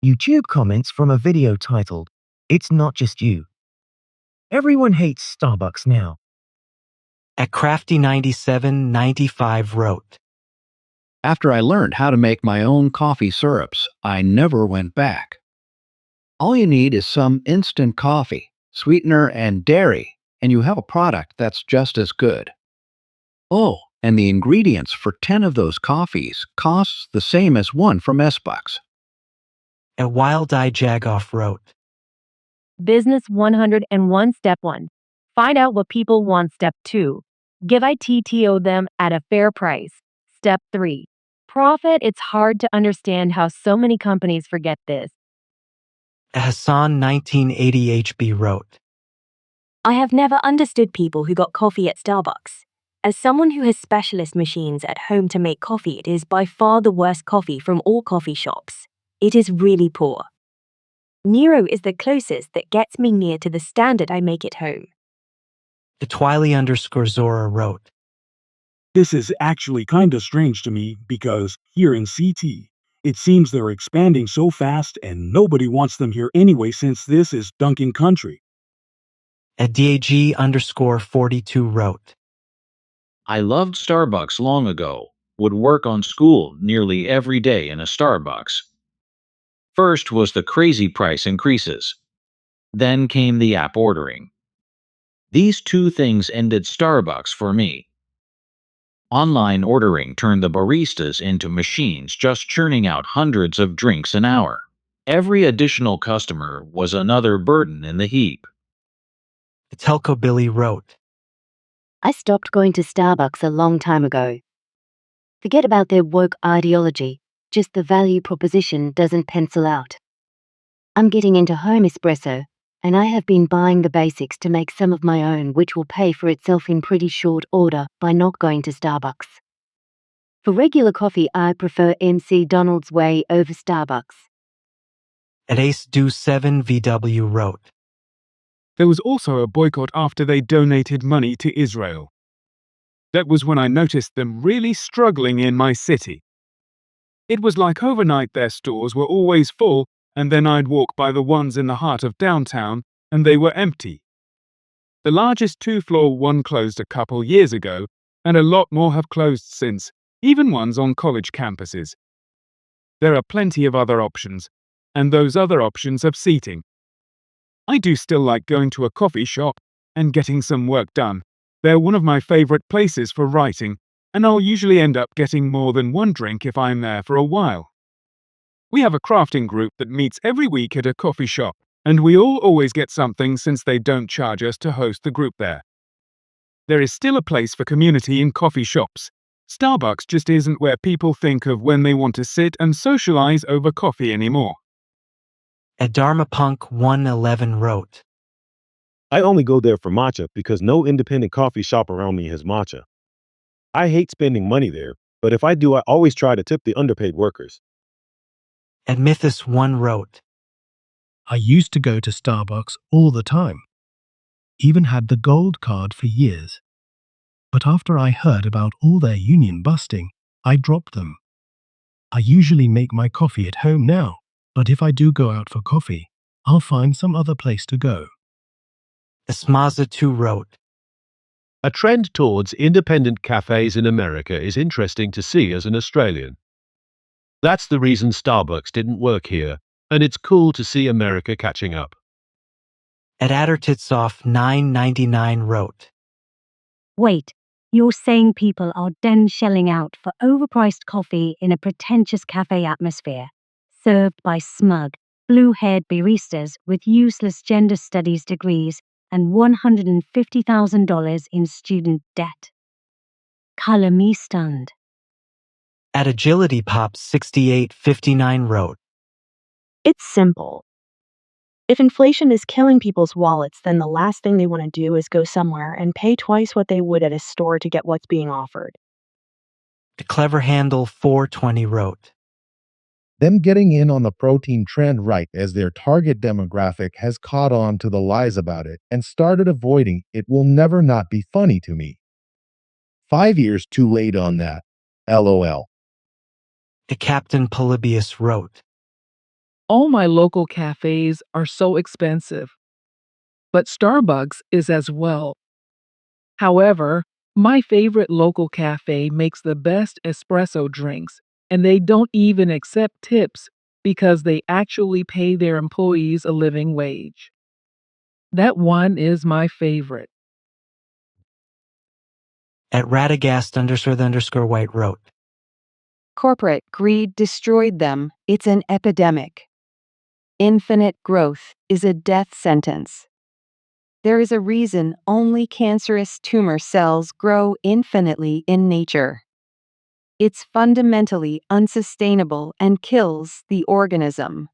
YouTube comments from a video titled, "It's Not Just You." Everyone hates Starbucks now. At Crafty9795 wrote, After I learned how to make my own coffee syrups, I never went back. All you need is some instant coffee, sweetener, and dairy, and you have a product that's just as good. Oh, and the ingredients for 10 of those coffees costs the same as one from S-Bucks. At Wild Eye Jagoff wrote, Business 101 Step 1. Find out what people want. Step 2. Give ITTO them at a fair price. Step 3. Profit. It's hard to understand how so many companies forget this. at Hassan1980HB wrote, I have never understood people who got coffee at Starbucks. As someone who has specialist machines at home to make coffee, it is by far the worst coffee from all coffee shops. It is really poor. Nero is the closest that gets me near to the standard I make at home. at Twiley_Zora wrote, This is actually kinda strange to me because here in CT, it seems they're expanding so fast and nobody wants them here anyway since this is Dunkin' Country. at DAG_42 wrote, I loved Starbucks long ago, would work on school nearly every day in a Starbucks. First was the crazy price increases. Then came the app ordering. These two things ended Starbucks for me. Online ordering turned the baristas into machines just churning out hundreds of drinks an hour. Every additional customer was another burden in the heap. at Telco Billy wrote, I stopped going to Starbucks a long time ago. Forget about their woke ideology, just the value proposition doesn't pencil out. I'm getting into home espresso, and I have been buying the basics to make some of my own, which will pay for itself in pretty short order by not going to Starbucks. For regular coffee, I prefer MC Donald's Way over Starbucks. at AceDo7VW wrote, There was also a boycott after they donated money to Israel. That was when I noticed them really struggling in my city. It was like overnight their stores were always full, and then I'd walk by the ones in the heart of downtown, and they were empty. The largest two-floor one closed a couple years ago, and a lot more have closed since, even ones on college campuses. There are plenty of other options, and those other options have seating. I do still like going to a coffee shop and getting some work done. They're one of my favorite places for writing, and I'll usually end up getting more than one drink if I'm there for a while. We have a crafting group that meets every week at a coffee shop, and we all always get something since they don't charge us to host the group there. There is still a place for community in coffee shops. Starbucks just isn't where people think of when they want to sit and socialize over coffee anymore. at Dharmapunk111 wrote, I only go there for matcha because no independent coffee shop around me has matcha. I hate spending money there, but if I do, I always try to tip the underpaid workers. at Mythos1 wrote, I used to go to Starbucks all the time. Even had the gold card for years. But after I heard about all their union busting, I dropped them. I usually make my coffee at home now, but if I do go out for coffee, I'll find some other place to go. Asmaza2 wrote, A trend towards independent cafes in America is interesting to see as an Australian. That's the reason Starbucks didn't work here, and it's cool to see America catching up. at Addertitsoff999 wrote, Wait, you're saying people are then shelling out for overpriced coffee in a pretentious cafe atmosphere, served by smug, blue-haired baristas with useless gender studies degrees and $150,000 in student debt? Color me stunned. at AgilityPop6859 wrote, It's simple. If inflation is killing people's wallets, then the last thing they want to do is go somewhere and pay twice what they would at a store to get what's being offered. at CleverHandle420 wrote, Them getting in on the protein trend right as their target demographic has caught on to the lies about it and started avoiding it will never not be funny to me. 5 years too late on that. LOL. at Captain Polybius wrote, All my local cafes are so expensive, but Starbucks is as well. However, my favorite local cafe makes the best espresso drinks, and they don't even accept tips because they actually pay their employees a living wage. That one is my favorite. At Radagast__White wrote, Corporate greed destroyed them. It's an epidemic. Infinite growth is a death sentence. There is a reason only cancerous tumor cells grow infinitely in nature. It's fundamentally unsustainable and kills the organism.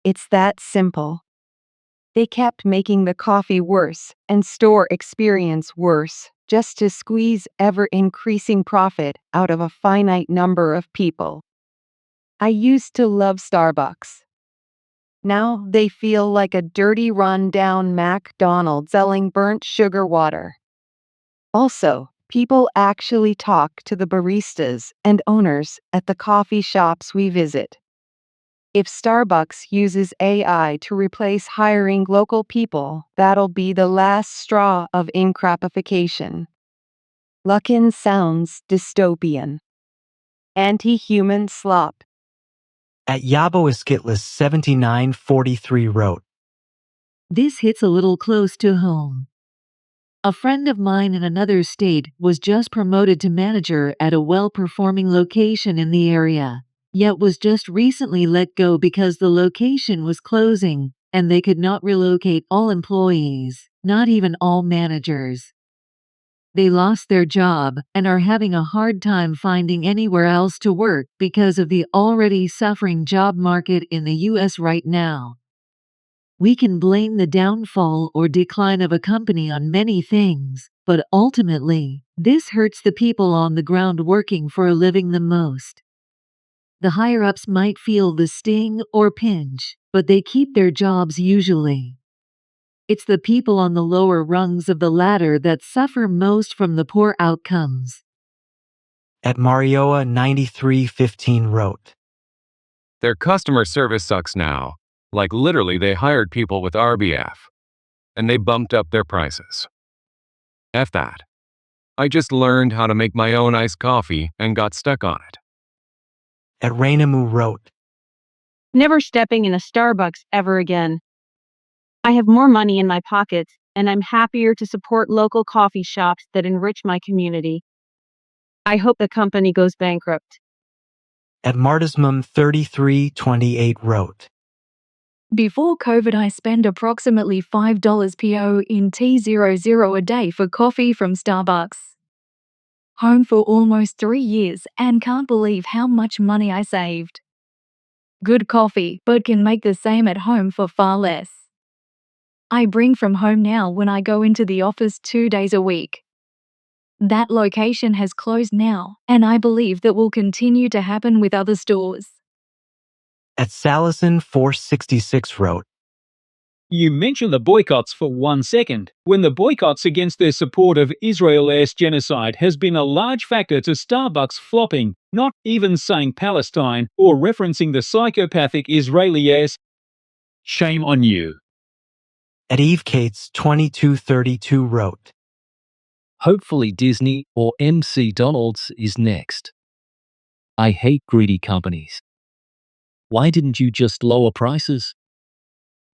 It's that simple. They kept making the coffee worse and store experience worse just to squeeze ever-increasing profit out of a finite number of people. I used to love Starbucks. Now they feel like a dirty run-down McDonald's selling burnt sugar water. Also, people actually talk to the baristas and owners at the coffee shops we visit. If Starbucks uses AI to replace hiring local people, that'll be the last straw of incrapification. Luckin sounds dystopian. Anti-human slop. at Yaboiskitless7943 wrote, This hits a little close to home. A friend of mine in another state was just promoted to manager at a well-performing location in the area, yet was just recently let go because the location was closing, and they could not relocate all employees, not even all managers. They lost their job and are having a hard time finding anywhere else to work because of the already suffering job market in the US right now. We can blame the downfall or decline of a company on many things, but ultimately, this hurts the people on the ground working for a living the most. The higher-ups might feel the sting or pinch, but they keep their jobs usually. It's the people on the lower rungs of the ladder that suffer most from the poor outcomes. at Marioa9315 wrote, Their customer service sucks now. Like literally they hired people with RBF. And they bumped up their prices. F that. I just learned how to make my own iced coffee and got stuck on it. at Rainamu wrote, Never stepping in a Starbucks ever again. I have more money in my pockets, and I'm happier to support local coffee shops that enrich my community. I hope the company goes bankrupt. at Martismum3328 wrote, Before COVID, I spend approximately $5 PO in T00 a day for coffee from Starbucks. Home for almost 3 years and can't believe how much money I saved. Good coffee, but can make the same at home for far less. I bring from home now when I go into the office 2 days a week. That location has closed now, and I believe that will continue to happen with other stores. at Salison466 wrote, You mention the boycotts for 1 second, when the boycotts against their support of Israel's genocide has been a large factor to Starbucks flopping, not even saying Palestine or referencing the psychopathic Israelis. Shame on you. at EveCates2232 wrote, Hopefully Disney or MC Donald's is next. I hate greedy companies. Why didn't you just lower prices?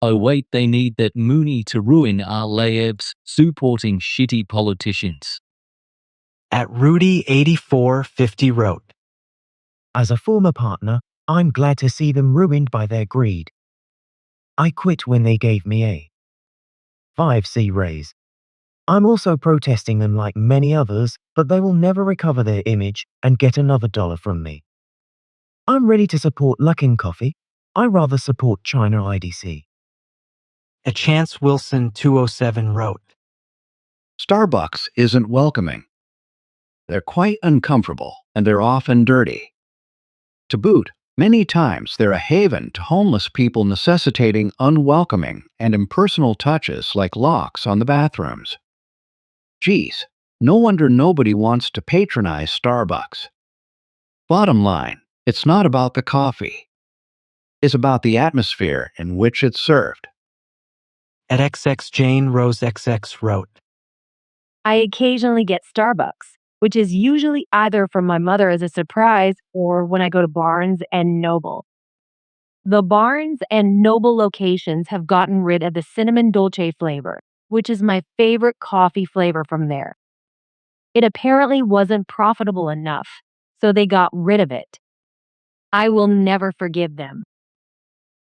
Oh wait, they need that Mooney to ruin our lives, supporting shitty politicians. at Rudy8450 wrote, As a former partner, I'm glad to see them ruined by their greed. I quit when they gave me a 5C raise. I'm also protesting them like many others, but they will never recover their image and get another dollar from me. I'm ready to support Luckin Coffee. I rather support China IDC. at ChanceWilson207 wrote, Starbucks isn't welcoming. They're quite uncomfortable, and they're often dirty. To boot, many times they're a haven to homeless people necessitating unwelcoming and impersonal touches like locks on the bathrooms. Geez, no wonder nobody wants to patronize Starbucks. Bottom line, it's not about the coffee. is about the atmosphere in which it's served. At XX Jane Rose XX wrote, I occasionally get Starbucks, which is usually either from my mother as a surprise or when I go to Barnes and Noble. The Barnes and Noble locations have gotten rid of the cinnamon dolce flavor, which is my favorite coffee flavor from there. It apparently wasn't profitable enough, so they got rid of it. I will never forgive them.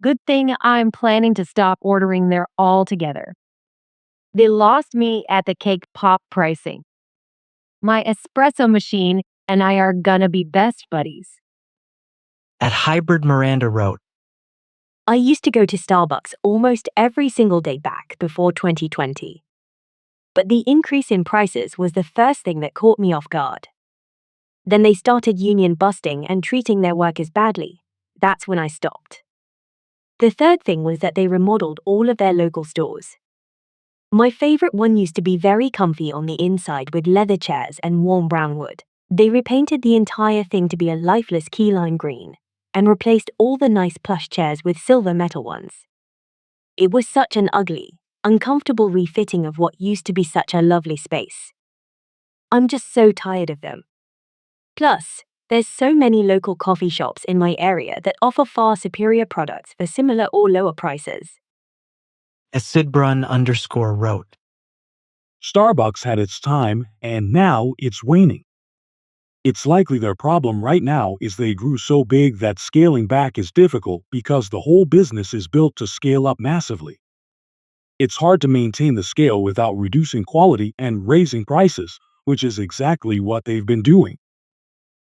Good thing I'm planning to stop ordering there altogether. They lost me at the cake pop pricing. My espresso machine and I are gonna be best buddies. At Hybrid Miranda wrote, I used to go to Starbucks almost every single day back before 2020. But the increase in prices was the first thing that caught me off guard. Then they started union busting and treating their workers badly. That's when I stopped. The third thing was that they remodeled all of their local stores. My favorite one used to be very comfy on the inside with leather chairs and warm brown wood. They repainted the entire thing to be a lifeless key lime green and replaced all the nice plush chairs with silver metal ones. It was such an ugly, uncomfortable refitting of what used to be such a lovely space. I'm just so tired of them. Plus, there's so many local coffee shops in my area that offer far superior products for similar or lower prices. At Sidbrun wrote, Starbucks had its time, and now it's waning. It's likely their problem right now is they grew so big that scaling back is difficult because the whole business is built to scale up massively. It's hard to maintain the scale without reducing quality and raising prices, which is exactly what they've been doing.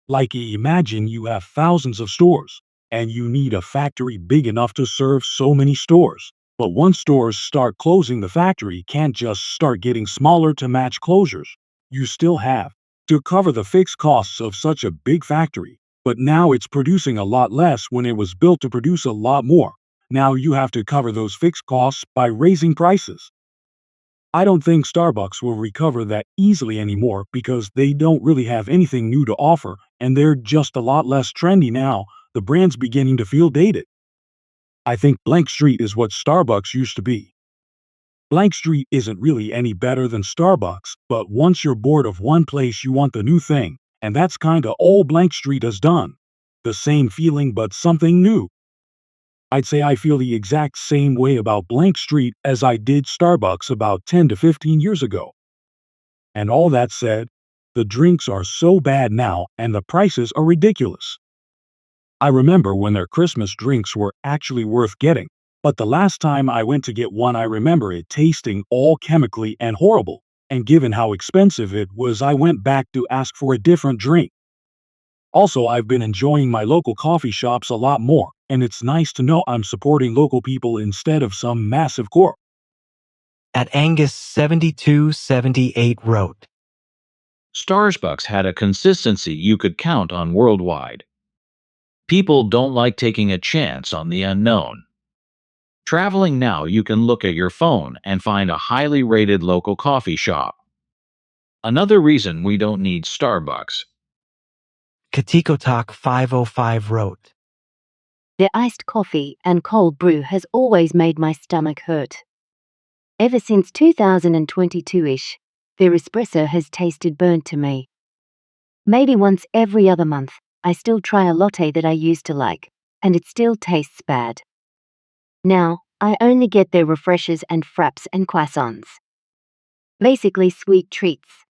Like imagine you have thousands of stores, and you need a factory big enough to serve so many stores. But once stores start closing, the factory can't just start getting smaller to match closures. You still have to cover the fixed costs of such a big factory, but now it's producing a lot less when it was built to produce a lot more. Now you have to cover those fixed costs by raising prices. I don't think Starbucks will recover that easily anymore because they don't really have anything new to offer, and they're just a lot less trendy now. The brand's beginning to feel dated. I think Blank Street is what Starbucks used to be. Blank Street isn't really any better than Starbucks, but once you're bored of one place, you want the new thing, and that's kinda all Blank Street has done. The same feeling, but something new. I'd say I feel the exact same way about Blank Street as I did Starbucks about 10 to 15 years ago. And all that said, the drinks are so bad now and the prices are ridiculous. I remember when their Christmas drinks were actually worth getting, but the last time I went to get one, I remember it tasting all chemically and horrible, and given how expensive it was, I went back to ask for a different drink. Also, I've been enjoying my local coffee shops a lot more, and it's nice to know I'm supporting local people instead of some massive corp. At Angus 7278 wrote, Starbucks had a consistency you could count on worldwide. People don't like taking a chance on the unknown. Traveling now, you can look at your phone and find a highly rated local coffee shop. Another reason we don't need Starbucks. Katikotak 505 wrote, Their iced coffee and cold brew has always made my stomach hurt. Ever since 2022-ish, their espresso has tasted burnt to me. Maybe once every other month, I still try a latte that I used to like, and it still tastes bad. Now, I only get their refreshers and fraps and croissants. Basically sweet treats.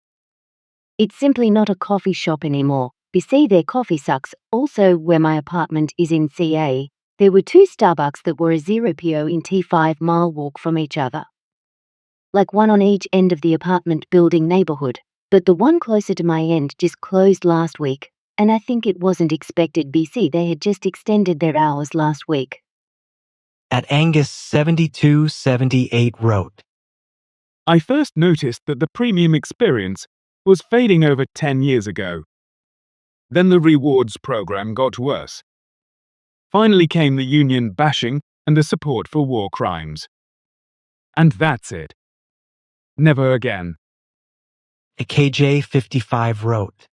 It's simply not a coffee shop anymore. BC, their coffee sucks. Also, where my apartment is in CA, there were two Starbucks that were a 0 PO in T5-mile walk from each other. Like one on each end of the apartment building neighborhood, but the one closer to my end just closed last week, and I think it wasn't expected. BC, they had just extended their hours last week. At Angus 7278 wrote, I first noticed that the premium experience was fading over 10 years ago. Then the rewards program got worse. Finally came the union bashing and the support for war crimes. And that's it. Never again. A KJ55 wrote,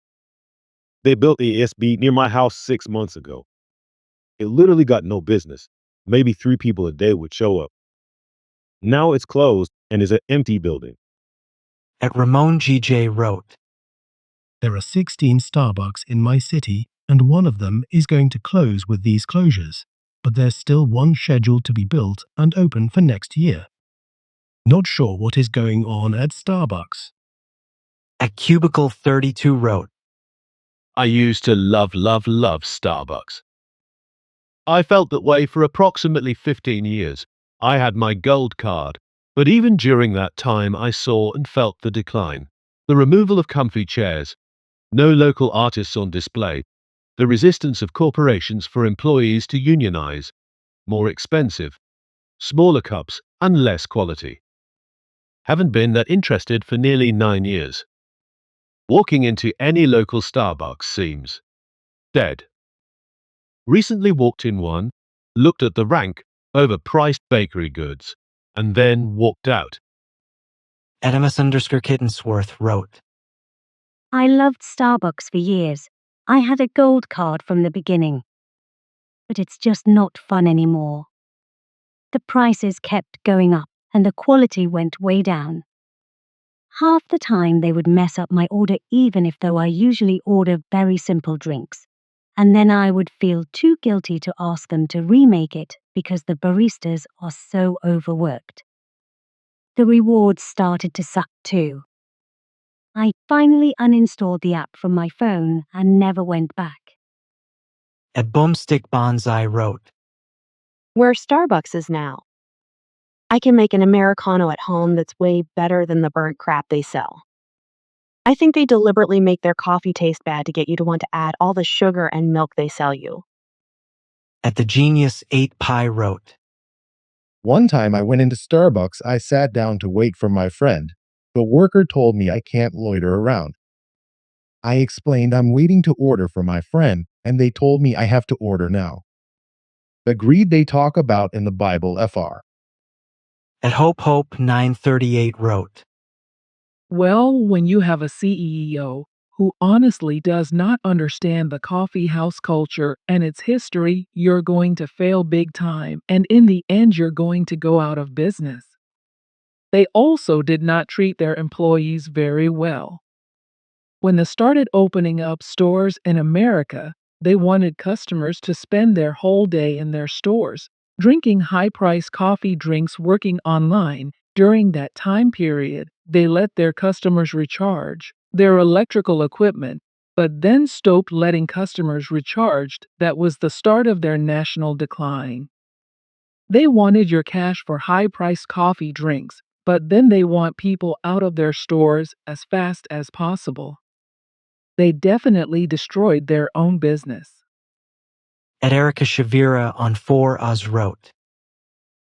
They built a SB near my house 6 months ago. It literally got no business. maybe 3 people a day would show up. Now it's closed and is an empty building. At Ramon GJ wrote, There are 16 Starbucks in my city, and one of them is going to close with these closures, but there's still one scheduled to be built and open for next year. Not sure what is going on at Starbucks. At Cubicle 32 wrote, I used to love Starbucks. I felt that way for approximately 15 years. I had my gold card, but even during that time I saw and felt the decline. The removal of comfy chairs, no local artists on display, the resistance of corporations for employees to unionize, more expensive, smaller cups, and less quality. Haven't been that interested for nearly 9 years. Walking into any local Starbucks seems dead. Recently walked in one, looked at the rank, overpriced bakery goods, and then walked out. At MS_Kittensworth wrote, I loved Starbucks for years. I had a gold card from the beginning. But it's just not fun anymore. The prices kept going up and the quality went way down. Half the time they would mess up my order even if though I usually order very simple drinks. And then I would feel too guilty to ask them to remake it because the baristas are so overworked. The rewards started to suck too. I finally uninstalled the app from my phone and never went back. At Boomstick Bonsai wrote, Where Starbucks is now. I can make an Americano at home that's way better than the burnt crap they sell. I think they deliberately make their coffee taste bad to get you to want to add all the sugar and milk they sell you. At The Genius 8 Pi wrote, One time I went into Starbucks, I sat down to wait for my friend. The worker told me I can't loiter around. I explained I'm waiting to order for my friend, and they told me I have to order now. The greed they talk about in the Bible, Fr. At Hope 938 wrote, Well, when you have a CEO who honestly does not understand the coffee house culture and its history, you're going to fail big time, and in the end, you're going to go out of business. They also did not treat their employees very well. When they started opening up stores in America, they wanted customers to spend their whole day in their stores, drinking high-priced coffee drinks, working online. During that time period, they let their customers recharge their electrical equipment, but then stopped letting customers recharge. That was the start of their national decline. They wanted your cash for high-priced coffee drinks, but then they want people out of their stores as fast as possible. They definitely destroyed their own business. At Erica Shavira on 4Oz wrote,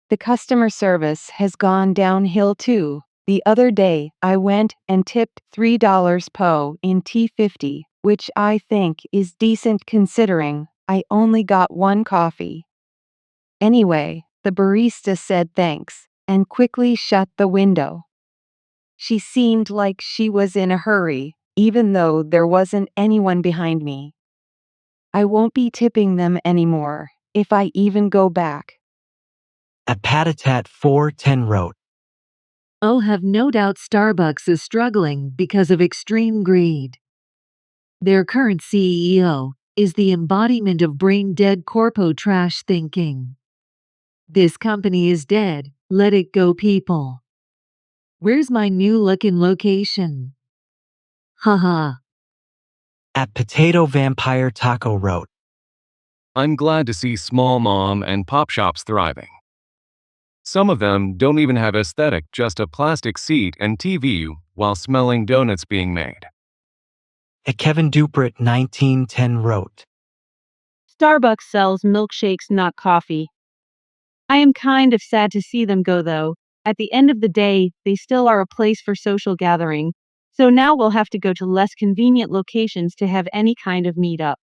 The customer service has gone downhill too. The other day, I went and tipped $3 po in T50, which I think is decent considering I only got one coffee. Anyway, the barista said thanks and quickly shut the window. She seemed like she was in a hurry, even though there wasn't anyone behind me. I won't be tipping them anymore, if I even go back. At Patatat 410 wrote, Oh, have no doubt Starbucks is struggling because of extreme greed. Their current CEO is the embodiment of brain-dead corpo trash thinking. This company is dead, let it go, people. Where's my new looking location? Haha. At Potato Vampire Taco wrote, I'm glad to see small mom and pop shops thriving. Some of them don't even have aesthetic, just a plastic seat and TV while smelling donuts being made. At Kevin Duprat 1910 wrote, Starbucks sells milkshakes, not coffee. I am kind of sad to see them go, though. At the end of the day, they still are a place for social gathering, so now we'll have to go to less convenient locations to have any kind of meetup.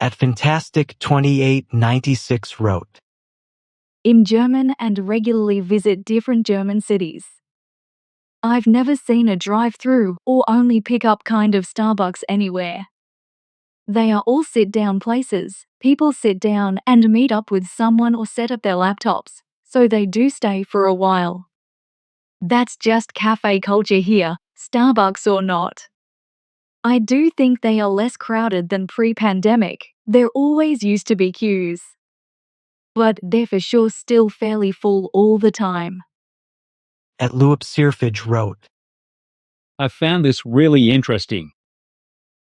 At Fantastic 2896 wrote, In German and regularly visit different German cities. I've never seen a drive-through or only pick-up kind of Starbucks anywhere. They are all sit-down places. People sit down and meet up with someone or set up their laptops, so they do stay for a while. That's just cafe culture here, Starbucks or not. I do think they are less crowded than pre-pandemic. There always used to be queues. But they're for sure still fairly full all the time. At Lewis Searfage wrote, I found this really interesting.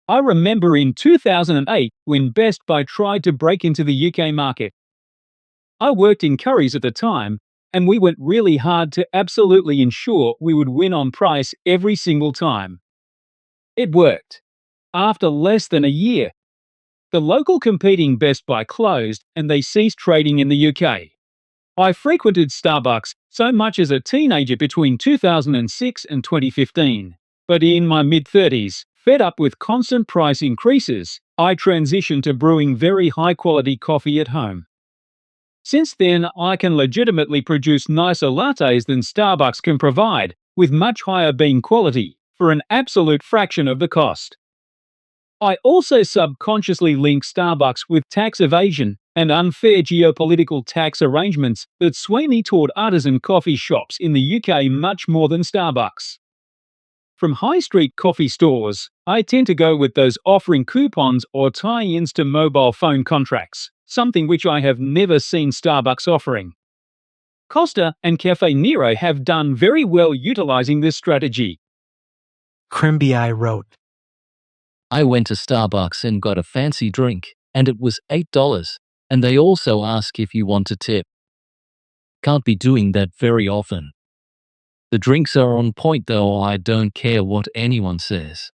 I remember in 2008 when Best Buy tried to break into the UK market. I worked in Currys at the time, and we went really hard to absolutely ensure we would win on price every single time. It worked. After less than a year, the local competing Best Buy closed and they ceased trading in the UK. I frequented Starbucks so much as a teenager between 2006 and 2015. But in my mid-30s, fed up with constant price increases, I transitioned to brewing very high-quality coffee at home. Since then, I can legitimately produce nicer lattes than Starbucks can provide, with much higher bean quality, for an absolute fraction of the cost. I also subconsciously link Starbucks with tax evasion and unfair geopolitical tax arrangements that sway me toward artisan coffee shops in the UK much more than Starbucks. From high street coffee stores, I tend to go with those offering coupons or tie-ins to mobile phone contracts, something which I have never seen Starbucks offering. Costa and Cafe Nero have done very well utilizing this strategy. Crimby wrote, I went to Starbucks and got a fancy drink, and it was $8, and they also ask if you want a tip. Can't be doing that very often. The drinks are on point though, I don't care what anyone says.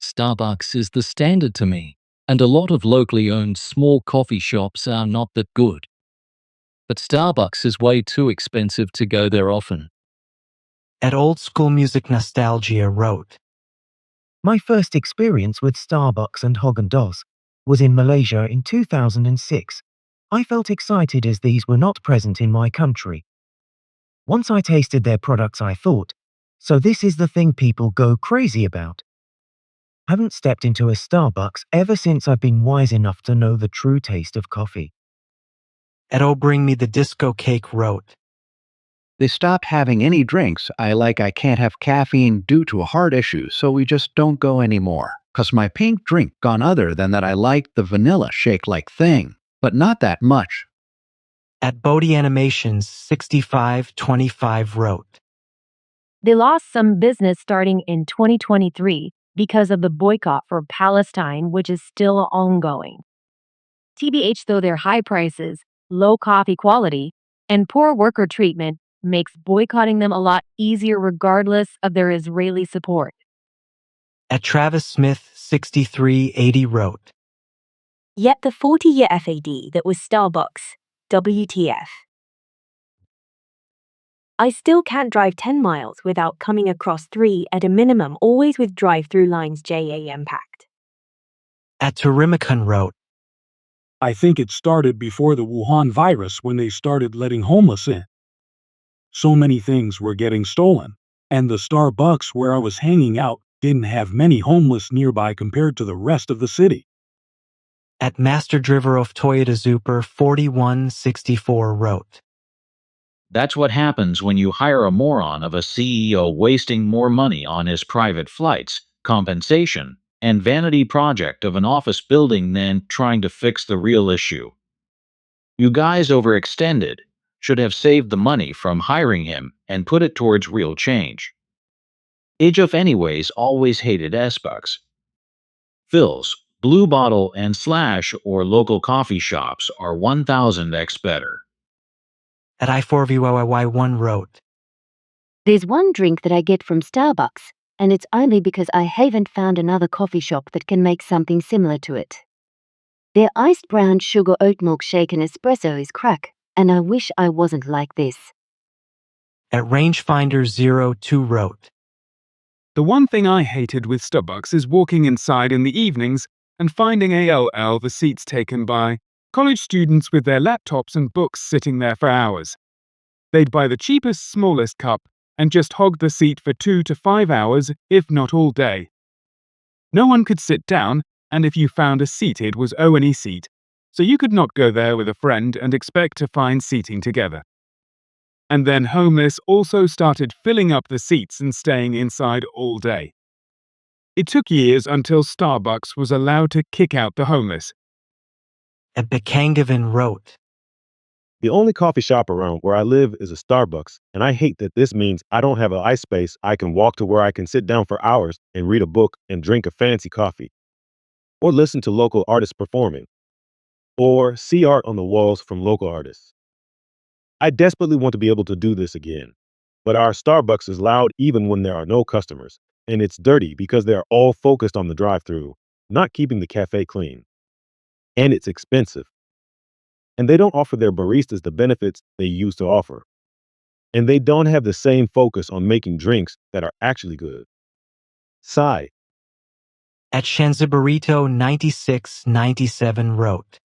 Starbucks is the standard to me, and a lot of locally owned small coffee shops are not that good. But Starbucks is way too expensive to go there often. At Old School Music Nostalgia wrote, My first experience with Starbucks and Haagen-Dazs was in Malaysia in 2006. I felt excited as these were not present in my country. Once I tasted their products, I thought, so this is the thing people go crazy about. Haven't stepped into a Starbucks ever since I've been wise enough to know the true taste of coffee. At Oh Bring Me the Disco Cake wrote, They stopped having any drinks I can't have caffeine due to a heart issue, so we just don't go anymore. 'Cause my pink drink gone other than that I like the vanilla shake-like thing, but not that much. At Bodhi Animations 6525 wrote, They lost some business starting in 2023 because of the boycott for Palestine, which is still ongoing. TBH, though, their high prices, low coffee quality, and poor worker treatment makes boycotting them a lot easier regardless of their Israeli support. At Travis Smith 6380 wrote, Yet the 40-year FAD that was Starbucks, WTF. I still can't drive 10 miles without coming across 3 at a minimum, always with drive-through lines jam packed. At Tarimacon wrote, I think it started before the Wuhan virus when they started letting homeless in. So many things were getting stolen, and the Starbucks where I was hanging out didn't have many homeless nearby compared to the rest of the city. At Master Driver of Toyota Super 4164 wrote, That's what happens when you hire a moron of a CEO wasting more money on his private flights, compensation, and vanity project of an office building than trying to fix the real issue. You guys overextended, should have saved the money from hiring him and put it towards real change. Age of Anyways always hated S-Bucks. Phil's, Blue Bottle, and Slash or local coffee shops are 1000x better. At I4VYY1 wrote, There's one drink that I get from Starbucks, and it's only because I haven't found another coffee shop that can make something similar to it. Their iced brown sugar oat milk shake and espresso is crack, and I wish I wasn't like this. At Rangefinder02 wrote, The one thing I hated with Starbucks is walking inside in the evenings and finding the seats taken by college students with their laptops and books sitting there for hours. They'd buy the cheapest, smallest cup and just hog the seat for 2 to 5 hours, if not all day. No one could sit down, and if you found a seat, it was O&E seat, so you could not go there with a friend and expect to find seating together. And then homeless also started filling up the seats and staying inside all day. It took years until Starbucks was allowed to kick out the homeless. At Bekangavan wrote, The only coffee shop around where I live is a Starbucks, and I hate that this means I don't have an ice space I can walk to where I can sit down for hours and read a book and drink a fancy coffee, or listen to local artists performing, or see art on the walls from local artists. I desperately want to be able to do this again, but our Starbucks is loud even when there are no customers, and it's dirty because they are all focused on the drive-through, not keeping the cafe clean. And it's expensive. And they don't offer their baristas the benefits they used to offer. And they don't have the same focus on making drinks that are actually good. Sigh. At Shenzaburrito 9697 wrote,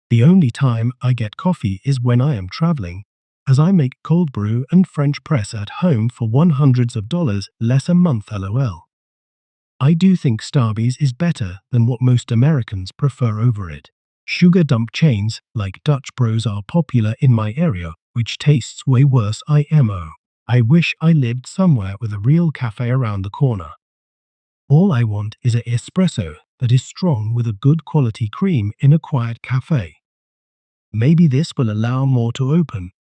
The only time I get coffee is when I am traveling, as I make cold brew and French press at home for $100s less a month LOL. I do think Starbucks is better than what most Americans prefer over it. Sugar dump chains like Dutch Bros are popular in my area, which tastes way worse IMO. I wish I lived somewhere with a real cafe around the corner. All I want is an espresso that is strong with a good quality cream in a quiet cafe. Maybe this will allow more to open.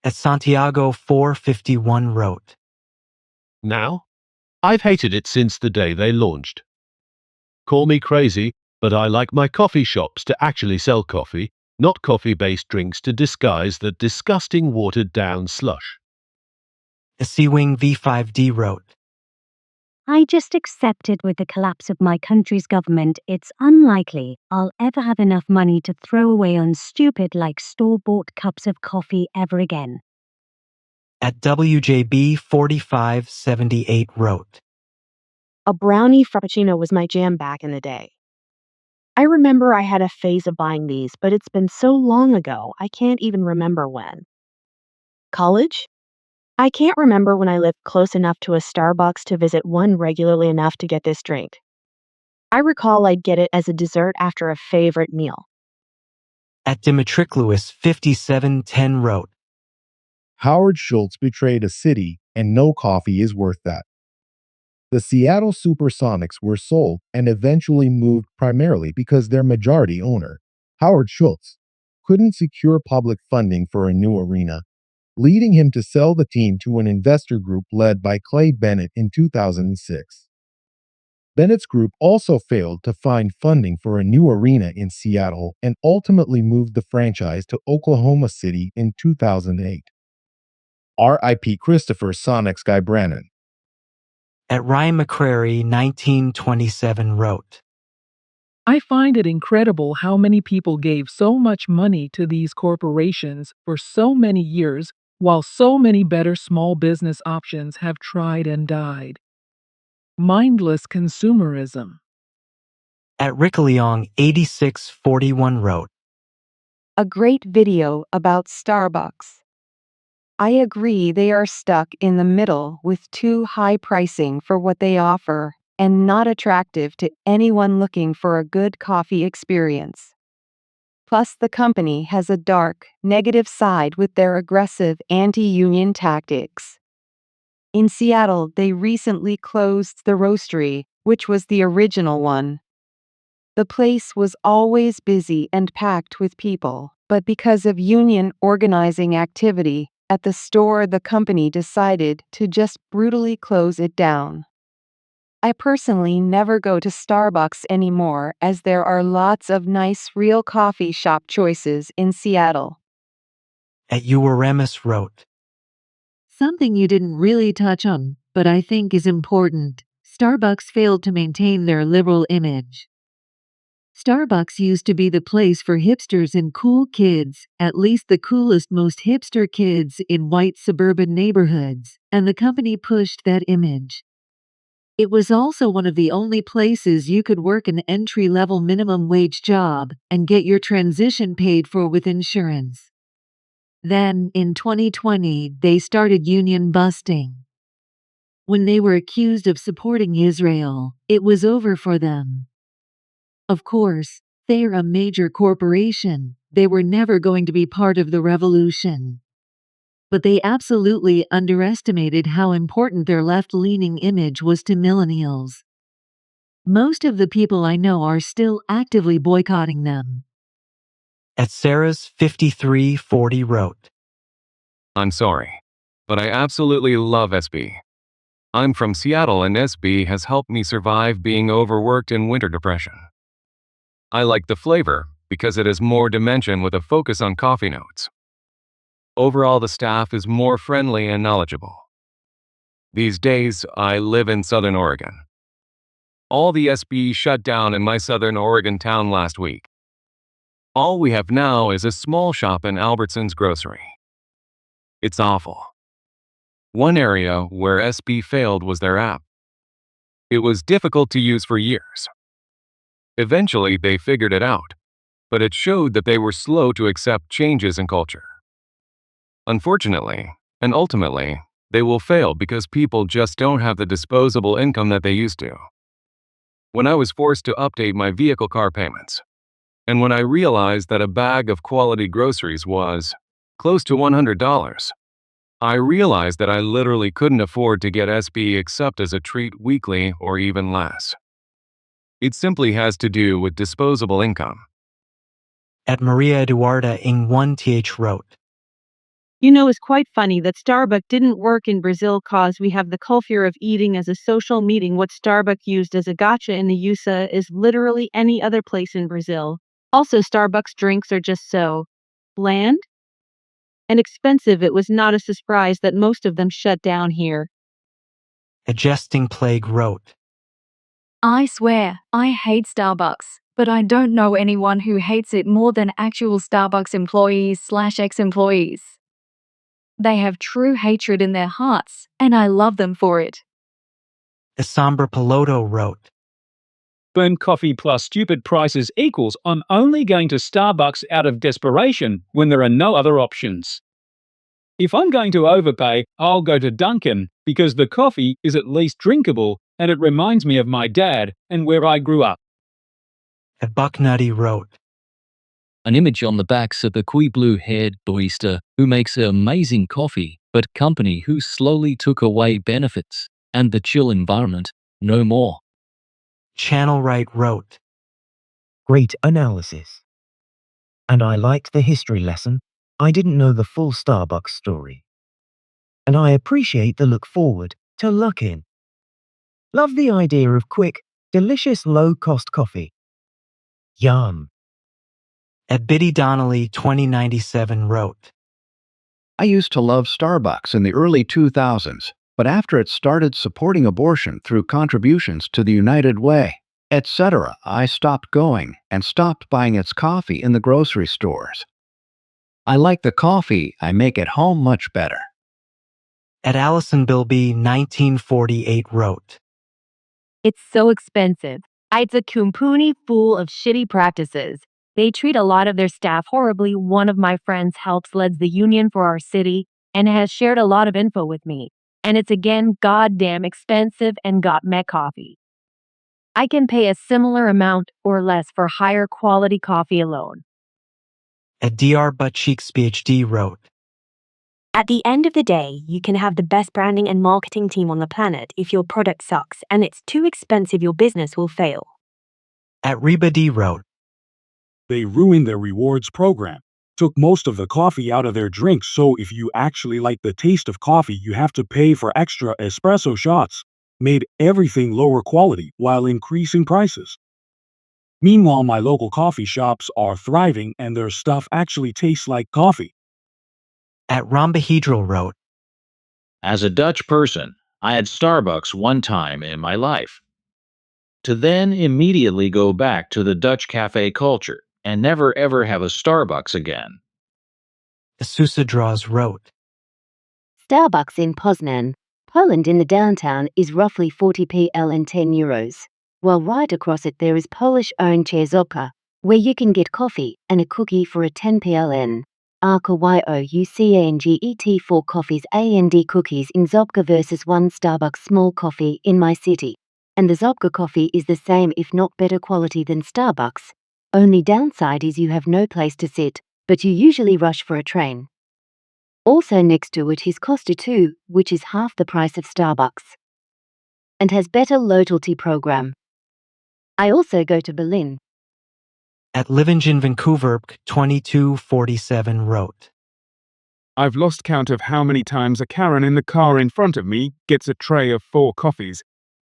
At Santiago 451 wrote, Now? I've hated it since the day they launched. Call me crazy, but I like my coffee shops to actually sell coffee, not coffee-based drinks to disguise that disgusting watered-down slush. The Sea-Wing V5D wrote, I just accepted with the collapse of my country's government, it's unlikely I'll ever have enough money to throw away on stupid like store-bought cups of coffee ever again. At WJB 4578 wrote, A brownie frappuccino was my jam back in the day. I remember I had a phase of buying these, but it's been so long ago, I can't even remember when. College? I can't remember when I lived close enough to a Starbucks to visit one regularly enough to get this drink. I recall I'd get it as a dessert after a favorite meal. At Dimitriclewis 5710 wrote, Howard Schultz betrayed a city, and no coffee is worth that. The Seattle Supersonics were sold and eventually moved primarily because their majority owner, Howard Schultz, couldn't secure public funding for a new arena, leading him to sell the team to an investor group led by Clay Bennett in 2006. Bennett's group also failed to find funding for a new arena in Seattle and ultimately moved the franchise to Oklahoma City in 2008. R.I.P. Christopher Sonic Sky Brannon. At Ryan McCrary 1927 wrote, I find it incredible how many people gave so much money to these corporations for so many years, while so many better small business options have tried and died. Mindless consumerism. At Rick Leong 8641 wrote, A great video about Starbucks. I agree they are stuck in the middle with too high pricing for what they offer and not attractive to anyone looking for a good coffee experience. Plus, the company has a dark, negative side with their aggressive anti-union tactics. In Seattle, they recently closed the roastery, which was the original one. The place was always busy and packed with people, but because of union organizing activity at the store, the company decided to just brutally close it down. I personally never go to Starbucks anymore as there are lots of nice real coffee shop choices in Seattle. At Uremus wrote, Something you didn't really touch on, but I think is important. Starbucks failed to maintain their liberal image. Starbucks used to be the place for hipsters and cool kids, at least the coolest, most hipster kids in white suburban neighborhoods, and the company pushed that image. It was also one of the only places you could work an entry-level minimum wage job and get your transition paid for with insurance. Then, in 2020, they started union busting. When they were accused of supporting Israel, it was over for them. Of course, they're a major corporation. They were never going to be part of the revolution. But they absolutely underestimated how important their left-leaning image was to millennials. Most of the people I know are still actively boycotting them. At Sarah's 5340 wrote, I'm sorry, but I absolutely love SB. I'm from Seattle and SB has helped me survive being overworked in winter depression. I like the flavor because it has more dimension with a focus on coffee notes. Overall, the staff is more friendly and knowledgeable. These days, I live in Southern Oregon. All the SB shut down in my Southern Oregon town last week. All we have now is a small shop in Albertson's grocery. It's awful. One area where SB failed was their app. It was difficult to use for years. Eventually, they figured it out, but it showed that they were slow to accept changes in culture. Unfortunately, and ultimately, they will fail because people just don't have the disposable income that they used to. When I was forced to update my vehicle car payments, and when I realized that a bag of quality groceries was close to $100, I realized that I literally couldn't afford to get SB except as a treat weekly or even less. It simply has to do with disposable income. At Maria Eduarda in 1th wrote, You know, it's quite funny that Starbucks didn't work in Brazil cause we have the culture of eating as a social meeting. What Starbucks used as a gotcha in the USA is literally any other place in Brazil. Also, Starbucks drinks are just so bland and expensive. It was not a surprise that most of them shut down here. A jesting plague wrote, I swear, I hate Starbucks, but I don't know anyone who hates it more than actual Starbucks employees/ex-employees. They have true hatred in their hearts, and I love them for it. A somber Piloto wrote, Burn coffee plus stupid prices equals I'm only going to Starbucks out of desperation when there are no other options. If I'm going to overpay, I'll go to Dunkin' because the coffee is at least drinkable and it reminds me of my dad and where I grew up. A Bucknutty wrote, An image on the backs of the Kui blue-haired barista who makes amazing coffee, but company who slowly took away benefits and the chill environment, no more. Channel Right wrote, Great analysis. And I liked the history lesson. I didn't know the full Starbucks story. And I appreciate the look forward to luck in. Love the idea of quick, delicious low-cost coffee. Yum. At Biddy Donnelly 2097 wrote, I used to love Starbucks in the early 2000s, but after it started supporting abortion through contributions to the United Way, etc., I stopped going and stopped buying its coffee in the grocery stores. I like the coffee I make at home much better. At Allison Bilby 1948 wrote, It's so expensive. It's a company full of shitty practices. They treat a lot of their staff horribly. One of my friends helps leads the union for our city and has shared a lot of info with me. And it's again goddamn expensive and got me coffee. I can pay a similar amount or less for higher quality coffee alone. At Dr. Buttcheeks PhD wrote, At the end of the day, you can have the best branding and marketing team on the planet. If your product sucks and it's too expensive, your business will fail. At Reba D wrote, They ruined their rewards program, took most of the coffee out of their drinks, so if you actually like the taste of coffee, you have to pay for extra espresso shots, made everything lower quality while increasing prices. Meanwhile, my local coffee shops are thriving and their stuff actually tastes like coffee. At Rhombahedral wrote, As a Dutch person, I had Starbucks one time in my life. To then immediately go back to the Dutch cafe culture and never ever have a Starbucks again. Asusa Draws wrote, Starbucks in Poznan, Poland in the downtown is roughly 40 PL and €10, while right across it there is Polish-owned Czechoslovakia, where you can get coffee and a cookie for a 10 PLN. RKYOUCANGET 4 coffees and cookies in Zopka versus 1 Starbucks small coffee in my city. And the Zopka coffee is the same if not better quality than Starbucks. Only downside is you have no place to sit, but you usually rush for a train. Also next to it is Costa too, which is half the price of Starbucks. And has better loyalty program. I also go to Berlin. At Livingen Vancouver 2247 wrote, I've lost count of how many times a Karen in the car in front of me gets a tray of 4 coffees.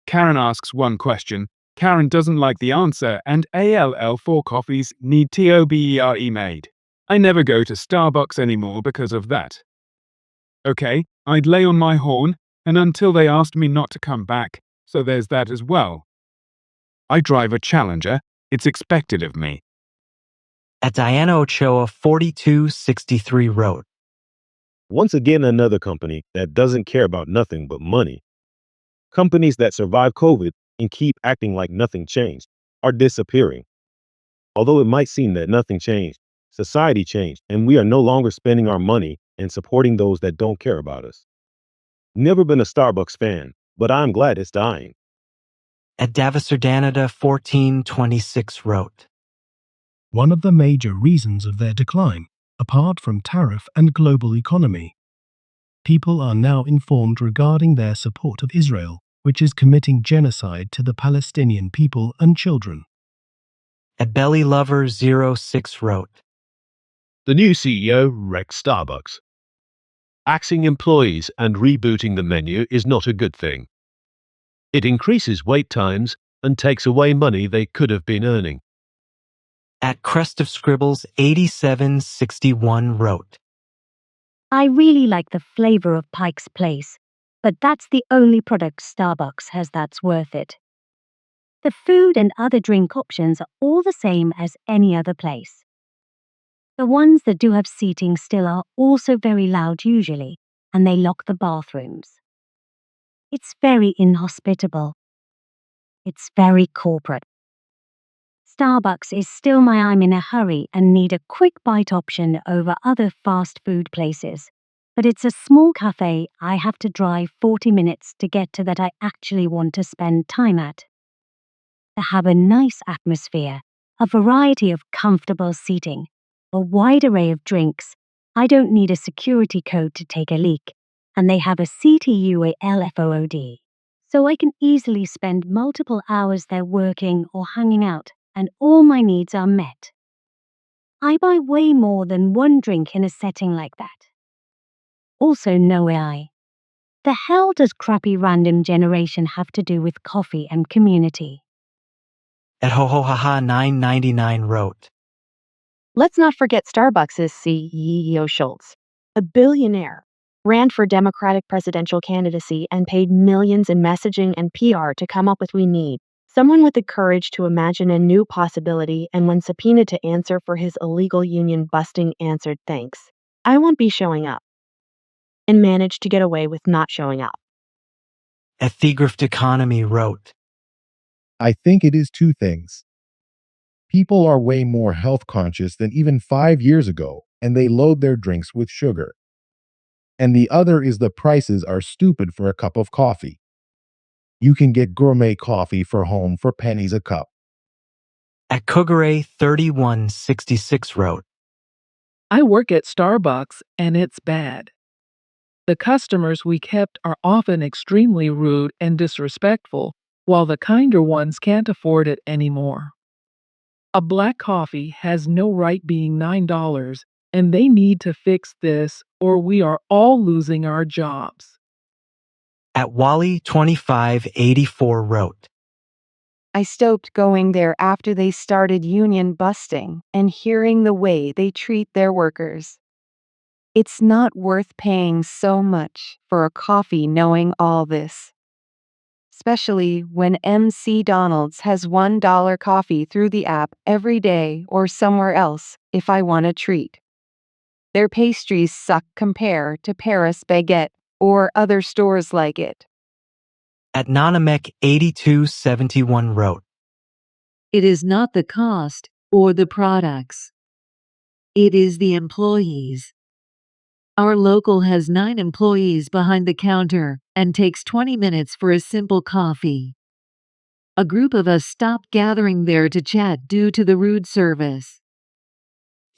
Karen asks one question, Karen doesn't like the answer, and ALL 4 coffees need TOBERE made. I never go to Starbucks anymore because of that. Okay, I'd lay on my horn, and until they asked me not to come back, so there's that as well. I drive a Challenger, it's expected of me. At Diana Ochoa 4263 wrote, Once again, another company that doesn't care about nothing but money. Companies that survive COVID and keep acting like nothing changed are disappearing. Although it might seem that nothing changed, society changed, and we are no longer spending our money and supporting those that don't care about us. Never been a Starbucks fan, but I'm glad it's dying. At Daviserdanida 1426 wrote, One of the major reasons of their decline, apart from tariff and global economy. People are now informed regarding their support of Israel, which is committing genocide to the Palestinian people and children. At Belly Lover 06 wrote, The new CEO wrecked Starbucks. Axing employees and rebooting the menu is not a good thing. It increases wait times and takes away money they could have been earning. At Crest of Scribbles 8761 wrote, I really like the flavor of Pike's Place, but that's the only product Starbucks has that's worth it. The food and other drink options are all the same as any other place. The ones that do have seating still are also very loud usually, and they lock the bathrooms. It's very inhospitable. It's very corporate. Starbucks is still my I'm in a hurry and need a quick bite option over other fast food places. But it's a small cafe I have to drive 40 minutes to get to that I actually want to spend time at. To have a nice atmosphere, a variety of comfortable seating, a wide array of drinks, I don't need a security code to take a leak, and they have a CTU LFOOD. So I can easily spend multiple hours there working or hanging out, and all my needs are met. I buy way more than one drink in a setting like that. Also, no AI. The hell does crappy random generation have to do with coffee and community? At Hohohaha 999 wrote, Let's not forget Starbucks' CEO Schultz, a billionaire, ran for Democratic presidential candidacy and paid millions in messaging and PR to come up with we need someone with the courage to imagine a new possibility, and when subpoenaed to answer for his illegal union busting answered thanks. I won't be showing up. And managed to get away with not showing up. At Thegrift Economy wrote, I think it is two things. People are way more health conscious than even 5 years ago, and they load their drinks with sugar. And the other is the prices are stupid for a cup of coffee. You can get gourmet coffee for home for pennies a cup. At Kugare 3166 wrote, I work at Starbucks and it's bad. The customers we kept are often extremely rude and disrespectful, while the kinder ones can't afford it anymore. A black coffee has no right being $9, and they need to fix this or we are all losing our jobs. At Wally 2584 wrote, I stopped going there after they started union busting and hearing the way they treat their workers. It's not worth paying so much for a coffee knowing all this. Especially when MC Donald's has $1 coffee through the app every day or somewhere else if I want a treat. Their pastries suck compared to Paris Baguette or other stores like it. At Nanamek 8271 wrote, It is not the cost or the products. It is the employees. Our local has 9 employees behind the counter and takes 20 minutes for a simple coffee. A group of us stopped gathering there to chat due to the rude service.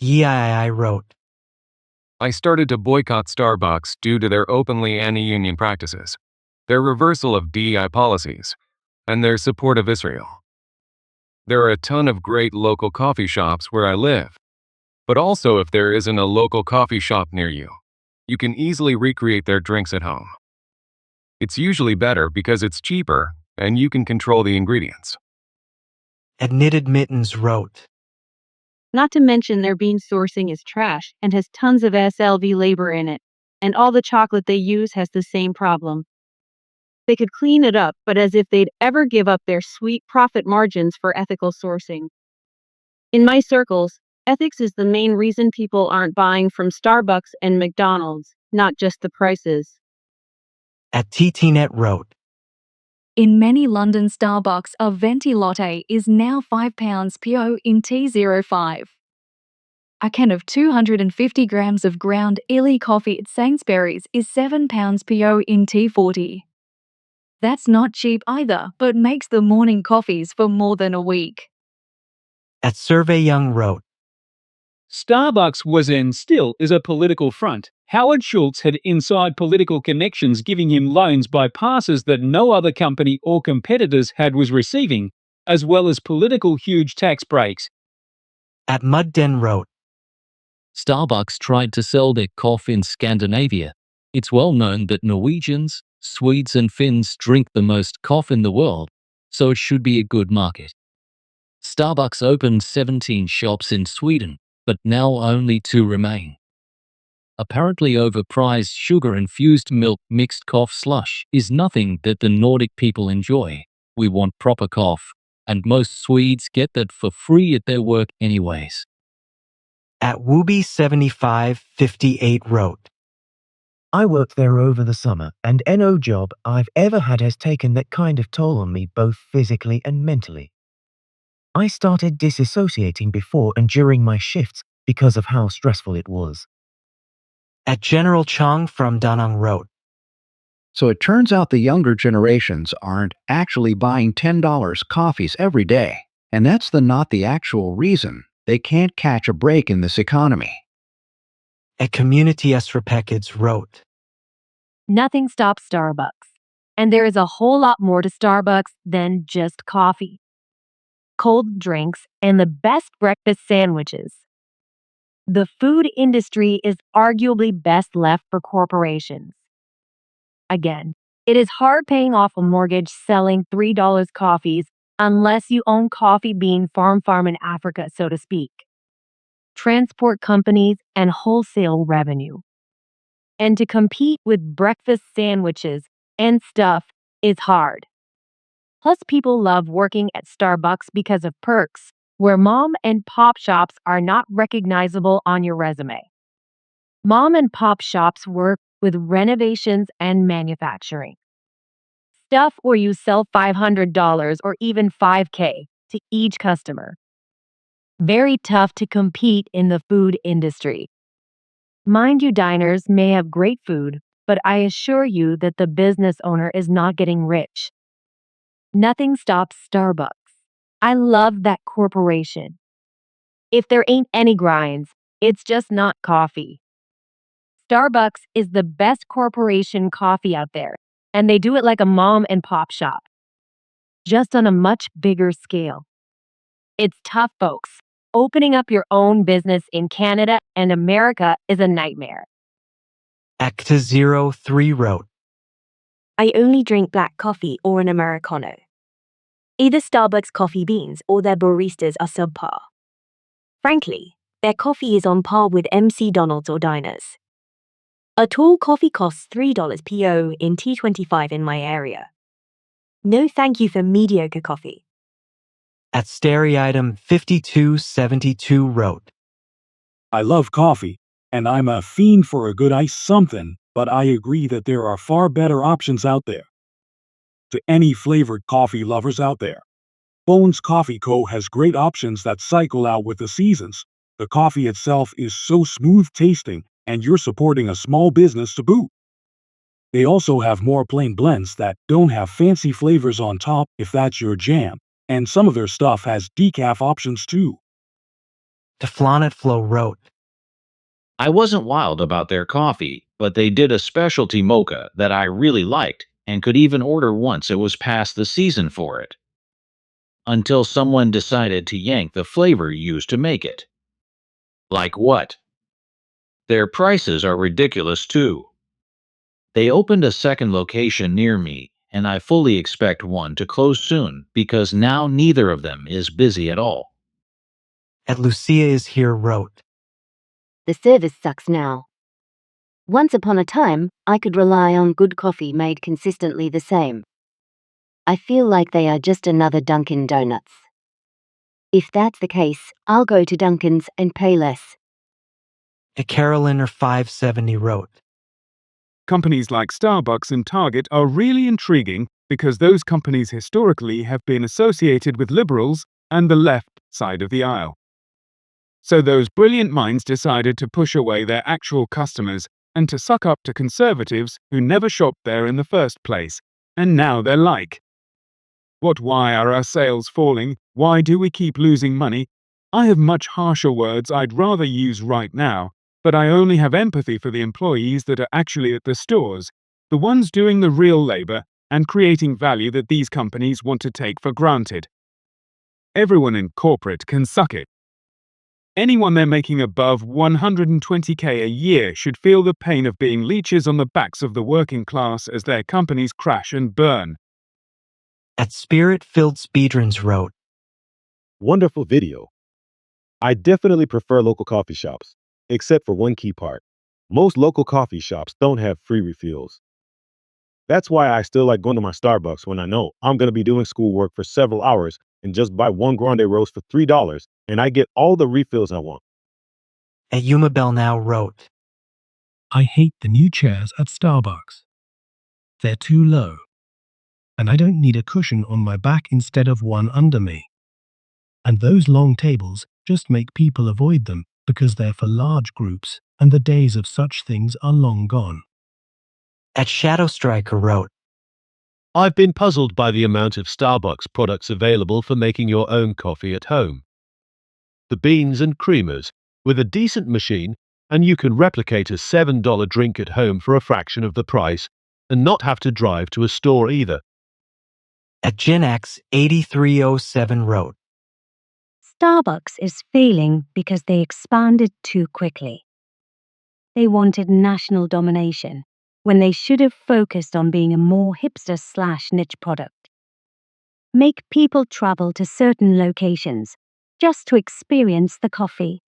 I wrote, I started to boycott Starbucks due to their openly anti-union practices, their reversal of DEI policies, and their support of Israel. There are a ton of great local coffee shops where I live, but also if there isn't a local coffee shop near you, you can easily recreate their drinks at home. It's usually better because it's cheaper and you can control the ingredients. Knitted Mittens wrote, Not to mention their bean sourcing is trash and has tons of SLV labor in it, and all the chocolate they use has the same problem. They could clean it up, but as if they'd ever give up their sweet profit margins for ethical sourcing. In my circles, ethics is the main reason people aren't buying from Starbucks and McDonald's, not just the prices. TTNet wrote, In many London Starbucks, a venti latte is now £5 PO in T05. A can of 250 grams of ground illy coffee at Sainsbury's is £7 PO in T40. That's not cheap either, but makes the morning coffees for more than a week. Survey Young wrote, Starbucks was and still is a political front. Howard Schultz had inside political connections giving him loans by passes that no other company or competitors was receiving, as well as political huge tax breaks. Mudden wrote, Starbucks tried to sell their coffee in Scandinavia. It's well known that Norwegians, Swedes and Finns drink the most coffee in the world, so it should be a good market. Starbucks opened 17 shops in Sweden, but now only 2 remain. Apparently overpriced sugar-infused milk mixed coffee slush is nothing that the Nordic people enjoy. We want proper coffee, and most Swedes get that for free at their work anyways. Wooby7558 wrote, I worked there over the summer, and no job I've ever had has taken that kind of toll on me both physically and mentally. I started disassociating before and during my shifts because of how stressful it was. General Chong from Danang wrote, So it turns out the younger generations aren't actually buying $10 coffees every day, and that's not the actual reason they can't catch a break in this economy. Community Esrapekids wrote, Nothing stops Starbucks, and there is a whole lot more to Starbucks than just coffee. Cold drinks and the best breakfast sandwiches. The food industry is arguably best left for corporations. Again, it is hard paying off a mortgage selling $3 coffees unless you own coffee bean farm in Africa, so to speak. Transport companies and wholesale revenue. And to compete with breakfast sandwiches and stuff is hard. Plus, people love working at Starbucks because of perks, where mom and pop shops are not recognizable on your resume. Mom and pop shops work with renovations and manufacturing. Stuff where you sell $500 or even $5K to each customer. Very tough to compete in the food industry. Mind you, diners may have great food, but I assure you that the business owner is not getting rich. Nothing stops Starbucks. I love that corporation. If there ain't any grinds, it's just not coffee. Starbucks is the best corporation coffee out there, and they do it like a mom and pop shop, just on a much bigger scale. It's tough, folks. Opening up your own business in Canada and America is a nightmare. Acta03 wrote, I only drink black coffee or an Americano. Either Starbucks coffee beans or their baristas are subpar. Frankly, their coffee is on par with MC Donald's or diners. A tall coffee costs $3 PO in T25 in my area. No thank you for mediocre coffee. Stereoitem 5272 wrote, I love coffee, and I'm a fiend for a good iced something, but I agree that there are far better options out there. To any flavored coffee lovers out there, Bones Coffee Co. has great options that cycle out with the seasons. The coffee itself is so smooth tasting, and you're supporting a small business to boot. They also have more plain blends that don't have fancy flavors on top if that's your jam, and some of their stuff has decaf options too. Teflon Flow wrote, I wasn't wild about their coffee, but they did a specialty mocha that I really liked and could even order once it was past the season for it. Until someone decided to yank the flavor used to make it. Like what? Their prices are ridiculous too. They opened a second location near me, and I fully expect one to close soon because now neither of them is busy at all. At Lucia is Here wrote, The service sucks now. Once upon a time, I could rely on good coffee made consistently the same. I feel like they are just another Dunkin' Donuts. If that's the case, I'll go to Dunkin's and pay less. At Carolina 570 wrote, Companies like Starbucks and Target are really intriguing because those companies historically have been associated with liberals and the left side of the aisle. So those brilliant minds decided to push away their actual customers and to suck up to conservatives who never shopped there in the first place. And now they're like, why are our sales falling? Why do we keep losing money? I have much harsher words I'd rather use right now, but I only have empathy for the employees that are actually at the stores, the ones doing the real labor and creating value that these companies want to take for granted. Everyone in corporate can suck it. Anyone they're making above $120K a year should feel the pain of being leeches on the backs of the working class as their companies crash and burn. At Spirit-Filled Speedruns wrote, Wonderful video. I definitely prefer local coffee shops, except for one key part. Most local coffee shops don't have free refills. That's why I still like going to my Starbucks when I know I'm going to be doing schoolwork for several hours and just buy one grande roast for $3 and I get all the refills I want. At Yuma Bell Now wrote, I hate the new chairs at Starbucks. They're too low, and I don't need a cushion on my back instead of one under me. And those long tables just make people avoid them because they're for large groups, and the days of such things are long gone. At Shadow Striker wrote, I've been puzzled by the amount of Starbucks products available for making your own coffee at home. The beans and creamers, with a decent machine, and you can replicate a $7 drink at home for a fraction of the price, and not have to drive to a store either. At Gen X 8307 wrote, Starbucks is failing because they expanded too quickly. They wanted national domination when they should have focused on being a more hipster/niche product. Make people travel to certain locations just to experience the coffee.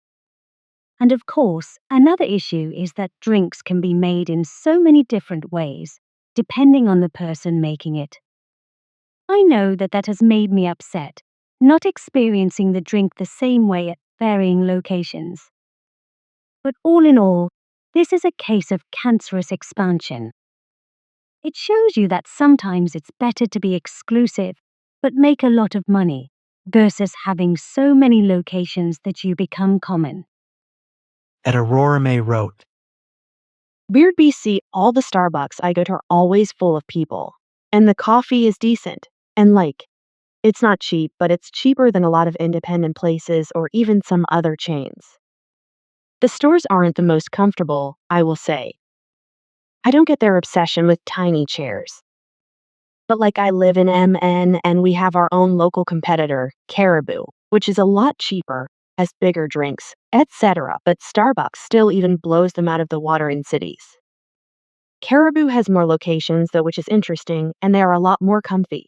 And of course, another issue is that drinks can be made in so many different ways, depending on the person making it. I know that has made me upset, not experiencing the drink the same way at varying locations. But all in all, this is a case of cancerous expansion. It shows you that sometimes it's better to be exclusive, but make a lot of money, versus having so many locations that you become common. At Aurora May wrote, Weird BC, all the Starbucks I go to are always full of people. And the coffee is decent. And it's not cheap, but it's cheaper than a lot of independent places or even some other chains. The stores aren't the most comfortable, I will say. I don't get their obsession with tiny chairs. But I live in MN and we have our own local competitor, Caribou, which is a lot cheaper, has bigger drinks, etc. But Starbucks still even blows them out of the water in cities. Caribou has more locations though, which is interesting, and they are a lot more comfy.